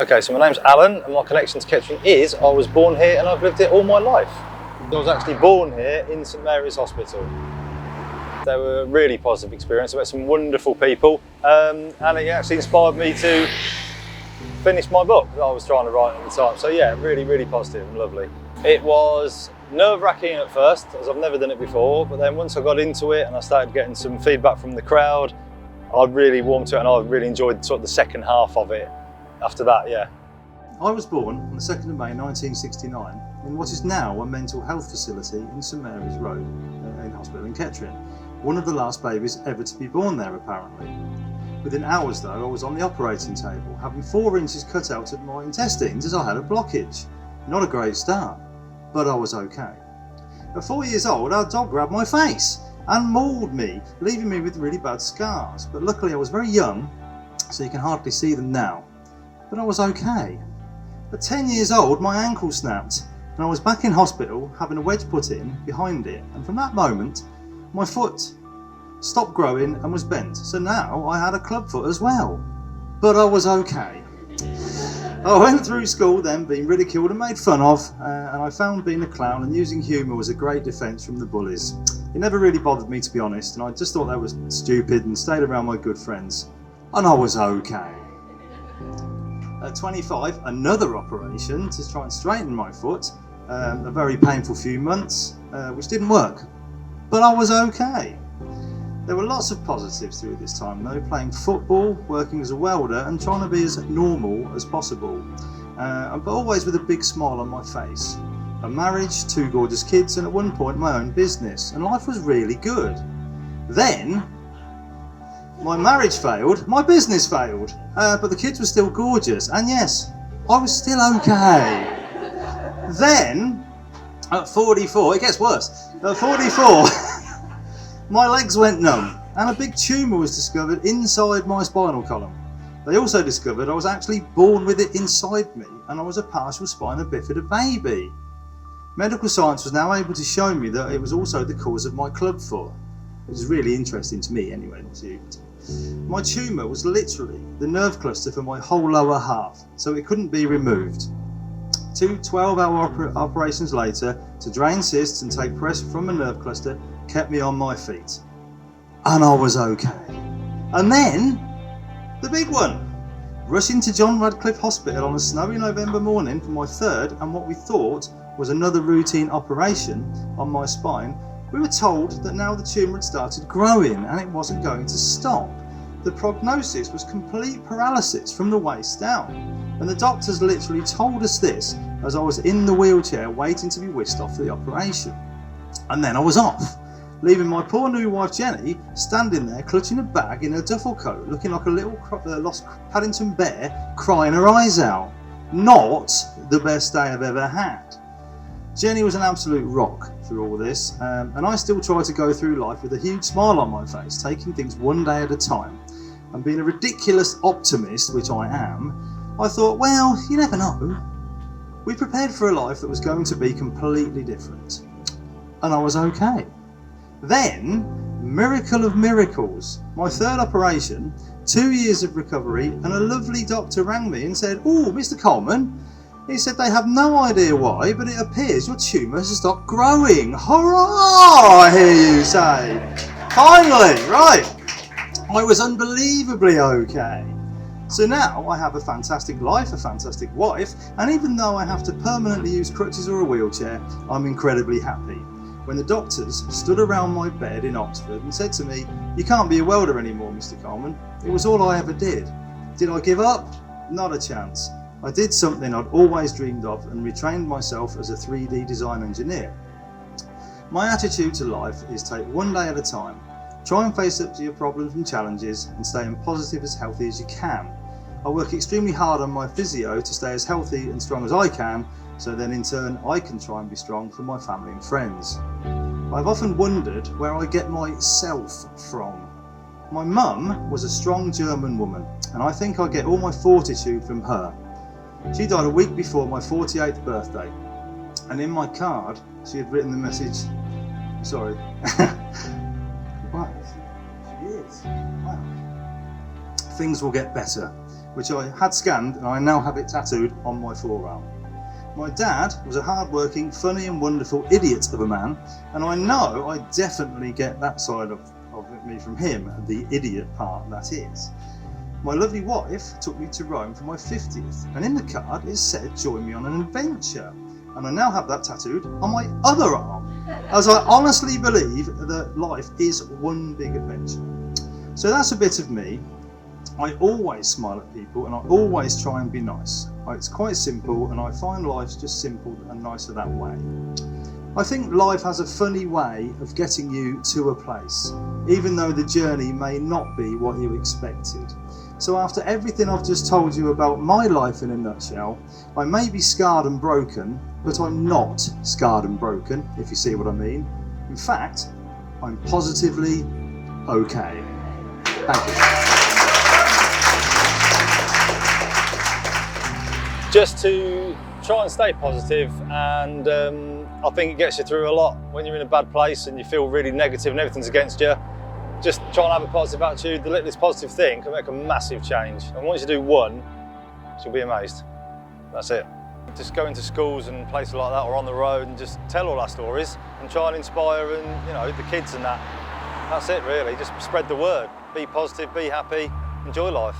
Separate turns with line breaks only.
Okay, so my name's Alan and my connection to Kettering is I was born here and I've lived here all my life. I was actually born here in St Mary's Hospital. They were a really positive experience. I met some wonderful people and it actually inspired me to finish my book that I was trying to write at the time. So yeah, really positive and lovely. It was nerve-wracking at first, as I've never done it before, but then once I got into it and I started getting some feedback from the crowd, I really warmed to it and I really enjoyed sort of the second half of it. After that, yeah.
I was born on the 2nd of May 1969 in what is now a mental health facility in St Mary's Road in hospital in Kettering. One of the last babies ever to be born there, apparently. Within hours though, I was on the operating table, having 4 inches cut out of my intestines as I had a blockage. Not a great start, but I was okay. At 4 years old, our dog grabbed my face and mauled me, leaving me with really bad scars. But luckily I was very young, so you can hardly see them now. But I was okay. At 10 years old, my ankle snapped and I was back in hospital having a wedge put in behind it, and from that moment my foot stopped growing and was bent, so now I had a club foot as well. But I was okay. I went through school then being ridiculed and made fun of, and I found being a clown and using humour was a great defence from the bullies. It never really bothered me, to be honest, and I just thought that was stupid and stayed around my good friends, and I was okay. At 25, another operation to try and straighten my foot, a very painful few months, which didn't work, but I was okay. There were lots of positives through this time though, playing football, working as a welder and trying to be as normal as possible, but always with a big smile on my face. A marriage, 2 gorgeous kids and at one point my own business, and life was really good. Then my marriage failed, my business failed, but the kids were still gorgeous, and yes, I was still okay. Then, at 44, it gets worse. At 44, my legs went numb, and a big tumour was discovered inside my spinal column. They also discovered I was actually born with it inside me, and I was a partial spina bifida baby. Medical science was now able to show me that it was also the cause of my club foot, which is really interesting to me anyway, not to you. My tumour was literally the nerve cluster for my whole lower half, so it couldn't be removed. 2 12-hour operations later to drain cysts and take pressure from a nerve cluster kept me on my feet. And I was okay. And then, the big one. Rushing to John Radcliffe Hospital on a snowy November morning for my 3rd and what we thought was another routine operation on my spine, we were told that now the tumour had started growing and it wasn't going to stop. The prognosis was complete paralysis from the waist down, and the doctors literally told us this as I was in the wheelchair waiting to be whisked off for the operation. And then I was off, leaving my poor new wife Jenny standing there clutching a bag in her duffel coat, looking like a little lost Paddington bear, crying her eyes out. Not the best day I've ever had. Jenny was an absolute rock through all this, and I still try to go through life with a huge smile on my face, taking things one day at a time. And being a ridiculous optimist, which I am, I thought, well, you never know. We prepared for a life that was going to be completely different. And I was okay. Then, miracle of miracles, my 3rd operation, 2 years of recovery, and a lovely doctor rang me and said, "Oh, Mr. Coleman," he said, "they have no idea why, but it appears your tumour has stopped growing." Hurrah, I hear you say. Finally, right. I was unbelievably okay. So now I have a fantastic life, a fantastic wife, and even though I have to permanently use crutches or a wheelchair, I'm incredibly happy. When the doctors stood around my bed in Oxford and said to me, "You can't be a welder anymore, Mr. Coleman," it was all I ever did. Did I give up? Not a chance. I did something I'd always dreamed of and retrained myself as a 3D design engineer. My attitude to life is take one day at a time. Try and face up to your problems and challenges and stay as positive as healthy as you can. I work extremely hard on my physio to stay as healthy and strong as I can, so then in turn I can try and be strong for my family and friends. I've often wondered where I get my self from. My mum was a strong German woman, and I think I get all my fortitude from her. She died a week before my 48th birthday, and in my card she had written the message, sorry, wow, she is, wow. "Things will get better. which I had scanned and I now have it tattooed on my forearm. My dad was a hard-working, funny and wonderful idiot of a man, and I know I definitely get that side of me from him, the idiot part that is. My lovely wife took me to Rome for my 50th, and in the card it said, "Join me on an adventure." And I now have that tattooed on my other arm, as I honestly believe that life is one big adventure. So that's a bit of me. I always smile at people and I always try and be nice. It's quite simple, and I find life's just simple and nicer that way. I think life has a funny way of getting you to a place, even though the journey may not be what you expected. So after everything I've just told you about my life in a nutshell, I may be scarred and broken, but I'm not scarred and broken, if you see what I mean. In fact, I'm positively okay. Thank you.
Just to try and stay positive, and I think it gets you through a lot when you're in a bad place and you feel really negative and everything's against you. Just try and have a positive attitude. The littlest positive thing can make a massive change, and once you do one, you'll be amazed. That's it. Just go into schools and places like that, or on the road, and just tell all our stories and try and inspire, and the kids and that. That's it really. Just spread the word. Be positive, be happy, enjoy life.